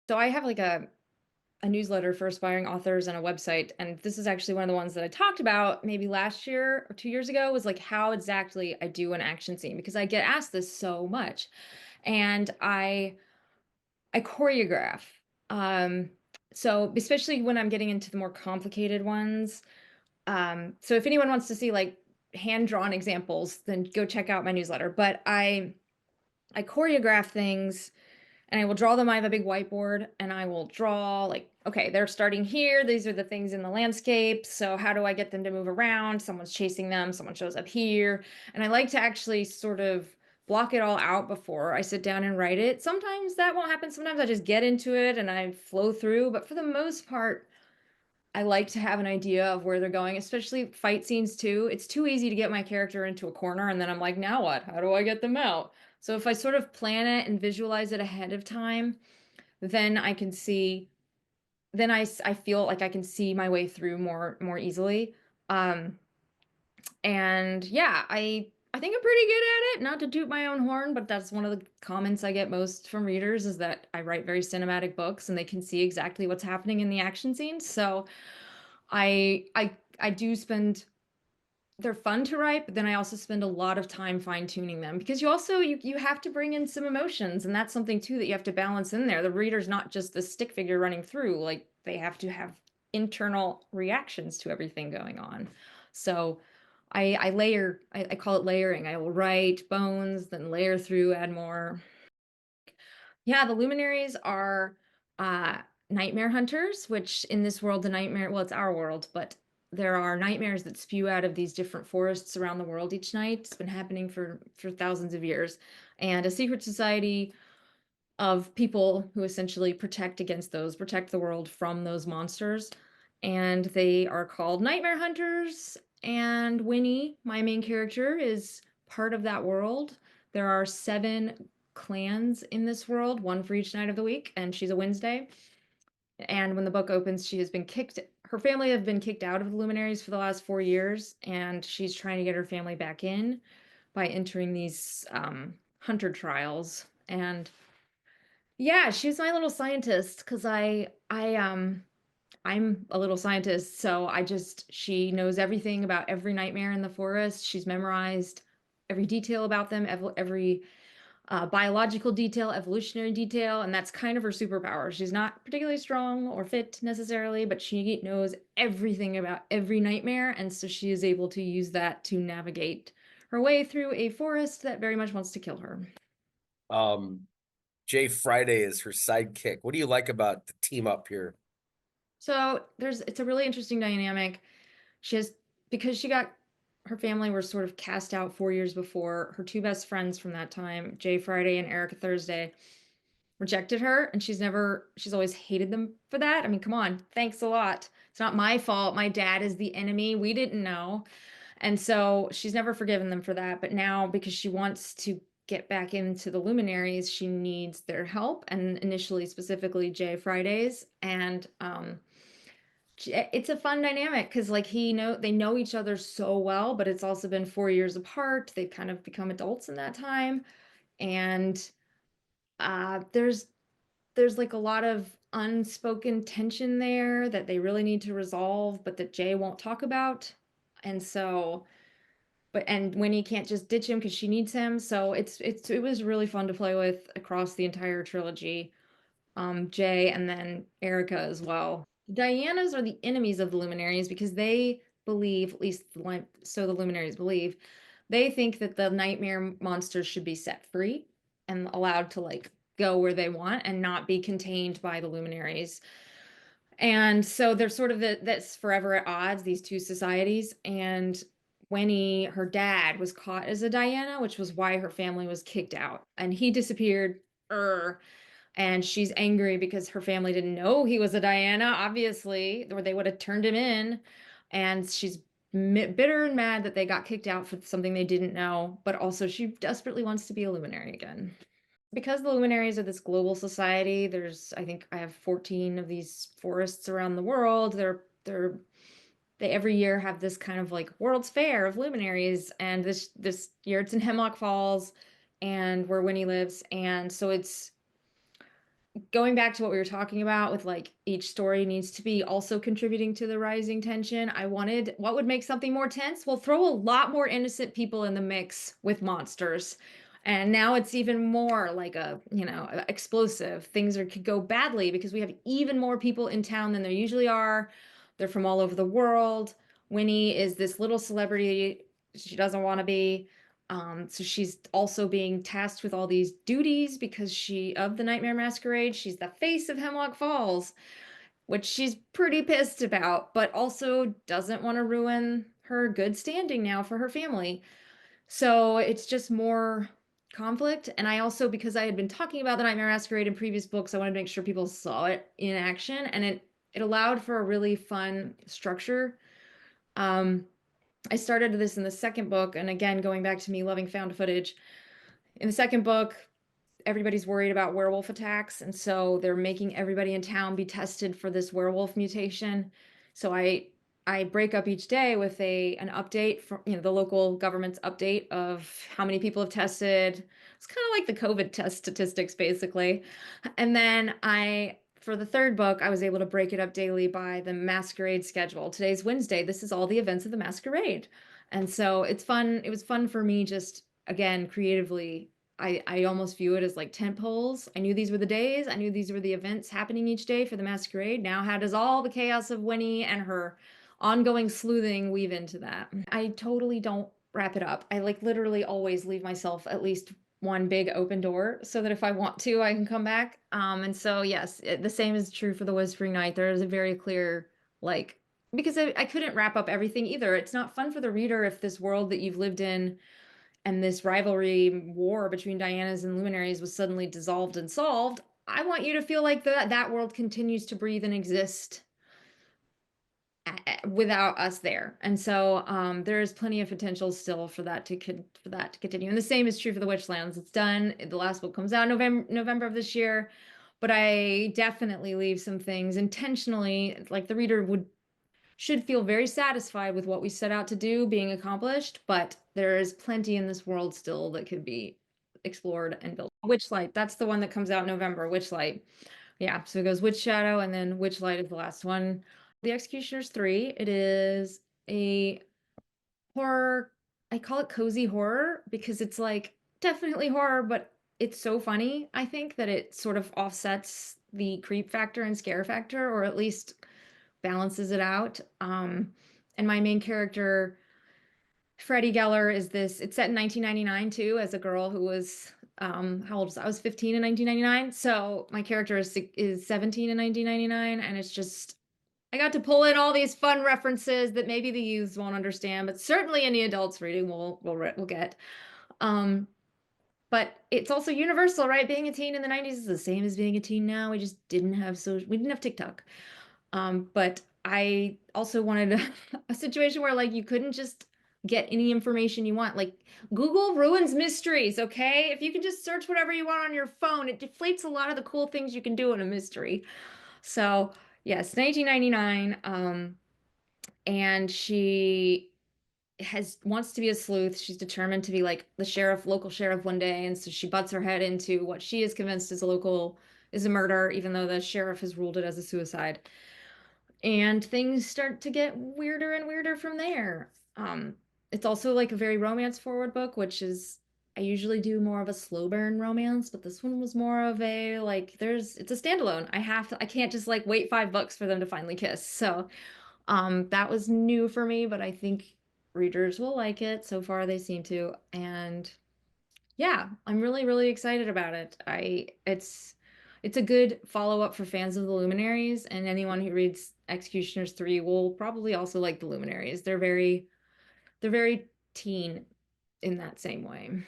So I have like a newsletter for aspiring authors and a website, and this is actually one of the ones that I talked about maybe last year or 2 years ago, was like how exactly I do an action scene, because I get asked this so much. And I choreograph. Um, so especially when I'm getting into the more complicated ones. So if anyone wants to see like hand-drawn examples, then go check out my newsletter. But I choreograph things and I will draw them. I have a big whiteboard and I will draw like, okay, they're starting here. These are the things in the landscape. So how do I get them to move around? Someone's chasing them, someone shows up here. And I like to actually sort of block it all out before I sit down and write it. Sometimes that won't happen. Sometimes I just get into it and I flow through. But for the most part, I like to have an idea of where they're going, especially fight scenes too. It's too easy to get my character into a corner and then I'm like, now what? How do I get them out? So if I sort of plan it and visualize it ahead of time, then I can see, then I feel like I can see my way through more easily. Um, and yeah, I think I'm pretty good at it. Not to toot my own horn, but that's one of the comments I get most from readers is that I write very cinematic books and they can see exactly what's happening in the action scenes. So I do spend they're fun to write, but then I also spend a lot of time fine-tuning them because you have to bring in some emotions, and that's something too that you have to balance in there. The reader's not just the stick figure running through, like they have to have internal reactions to everything going on. So I layer, I call it layering. I will write bones, then layer through, add more. Yeah, the Luminaries are nightmare hunters, which in this world, the nightmare, well, it's our world, but there are nightmares that spew out of these different forests around the world each night. It's been happening for thousands of years. And a secret society of people who essentially protect against those, protect the world from those monsters. And they are called nightmare hunters. And Winnie, my main character, is part of that world. There are 7 clans in this world, one for each night of the week, and she's a Wednesday. And when the book opens, she has been kicked. Her family have been kicked out of the Luminaries for the last 4 years, and she's trying to get her family back in by entering these hunter trials. And yeah, she's my little scientist because I'm a little scientist, so she knows everything about every nightmare in the forest. She's memorized every detail about them, every biological detail, evolutionary detail, and that's kind of her superpower. She's not particularly strong or fit necessarily, but she knows everything about every nightmare, and so she is able to use that to navigate her way through a forest that very much wants to kill her. Um, Jay Friday is her sidekick. What do you like about the team up here? So it's a really interesting dynamic. She has, because she got, her family were sort of cast out 4 years before. Her two best friends from that time, Jay Friday and Erica Thursday, rejected her, and she's always hated them for that. I mean, come on, thanks a lot. It's not my fault. My dad is the enemy. We didn't know. And so she's never forgiven them for that. But now, because she wants to get back into the Luminaries, she needs their help, and initially, specifically, Jay Fridays. And it's a fun dynamic because like they know each other so well, but it's also been 4 years apart. They've kind of become adults in that time. And there's like a lot of unspoken tension there that they really need to resolve, but that Jay won't talk about. And so, and Winnie can't just ditch him because she needs him. So it was really fun to play with across the entire trilogy. Jay and then Erica as well. Dianas are the enemies of the Luminaries because they believe, at least so the Luminaries believe, they think that the nightmare monsters should be set free and allowed to like go where they want and not be contained by the Luminaries. And so they're sort of that's forever at odds, these two societies. And Winnie, her dad, was caught as a Diana, which was why her family was kicked out. And he disappeared. And she's angry because her family didn't know he was a Diana, obviously, or they would have turned him in. And she's bitter and mad that they got kicked out for something they didn't know, but also she desperately wants to be a luminary again. Because the luminaries are this global society, I think I have 14 of these forests around the world. They every year have this kind of like World's Fair of luminaries, and this year it's in Hemlock Falls and where Winnie lives. And so going back to what we were talking about with like each story needs to be also contributing to the rising tension. I wanted what would make something more tense? Well, throw a lot more innocent people in the mix with monsters. And now it's even more like a, explosive. Things could go badly because we have even more people in town than there usually are. They're from all over the world. Winnie is this little celebrity she doesn't want to be. So she's also being tasked with all these duties because of the Nightmare Masquerade, she's the face of Hemlock Falls, which she's pretty pissed about, but also doesn't want to ruin her good standing now for her family. So it's just more conflict. And I also, because I had been talking about the Nightmare Masquerade in previous books, I wanted to make sure people saw it in action, and it allowed for a really fun structure. Um, I started this in the second book, and again, going back to me loving found footage. In the second book, everybody's worried about werewolf attacks, and so they're making everybody in town be tested for this werewolf mutation. So I break up each day with a an update from the local government's update of how many people have tested. It's kind of like the COVID test statistics basically. And then I for the third book, I was able to break it up daily by the masquerade schedule. Today's Wednesday. This is all the events of the masquerade. And so it's fun. It was fun for me just again creatively I almost view it as like tent poles. I knew these were the days. I knew these were the events happening each day for the masquerade. Now, how does all the chaos of Winnie and her ongoing sleuthing weave into that? I totally don't wrap it up. I like literally always leave myself at least one big open door so that if I want to, I can come back. And so yes, the same is true for the Whispering Night. There is a very clear like because I couldn't wrap up everything either. It's not fun for the reader if this world that you've lived in and this rivalry war between Diana's and Luminaries was suddenly dissolved and solved. I want you to feel like that world continues to breathe and exist without us there. And so there is plenty of potential still for that to continue. And the same is true for the Witchlands. It's done. The last book comes out November of this year, but I definitely leave some things intentionally, like the reader would should feel very satisfied with what we set out to do being accomplished, but there is plenty in this world still that could be explored and built. Witchlight, that's the one that comes out in November, Witchlight. Yeah, so it goes Witch Shadow and then Witchlight is the last one. The Executioner's 3, it is a horror, I call it cozy horror because it's like definitely horror, but it's so funny, I think, that it sort of offsets the creep factor and scare factor, or at least balances it out. And my main character, Freddie Geller, is this. It's set in 1999 too, as a girl who was how old was I? I was 15 in 1999. So my character is 17 in 1999, and it's just I got to pull in all these fun references that maybe the youths won't understand, but certainly any adults reading will get. Um, but it's also universal, right? Being a teen in the 90s is the same as being a teen now. We didn't have TikTok. But I also wanted a situation where like you couldn't just get any information you want. Like Google ruins mysteries, okay? If you can just search whatever you want on your phone, it deflates a lot of the cool things you can do in a mystery. So, yes, 1999. And she has wants to be a sleuth. She's determined to be like the local sheriff one day, and so she butts her head into what she is convinced is a murder, even though the sheriff has ruled it as a suicide. And things start to get weirder and weirder from there. It's also like a very romance forward book, which is I usually do more of a slow burn romance, but this one was more of a like it's a standalone. I can't just like wait 5 books for them to finally kiss. So that was new for me, but I think readers will like it. So far they seem to. And yeah, I'm really, really excited about it. It's a good follow-up for fans of the Luminaries, and anyone who reads Executioners 3 will probably also like the Luminaries. They're very teen in that same way.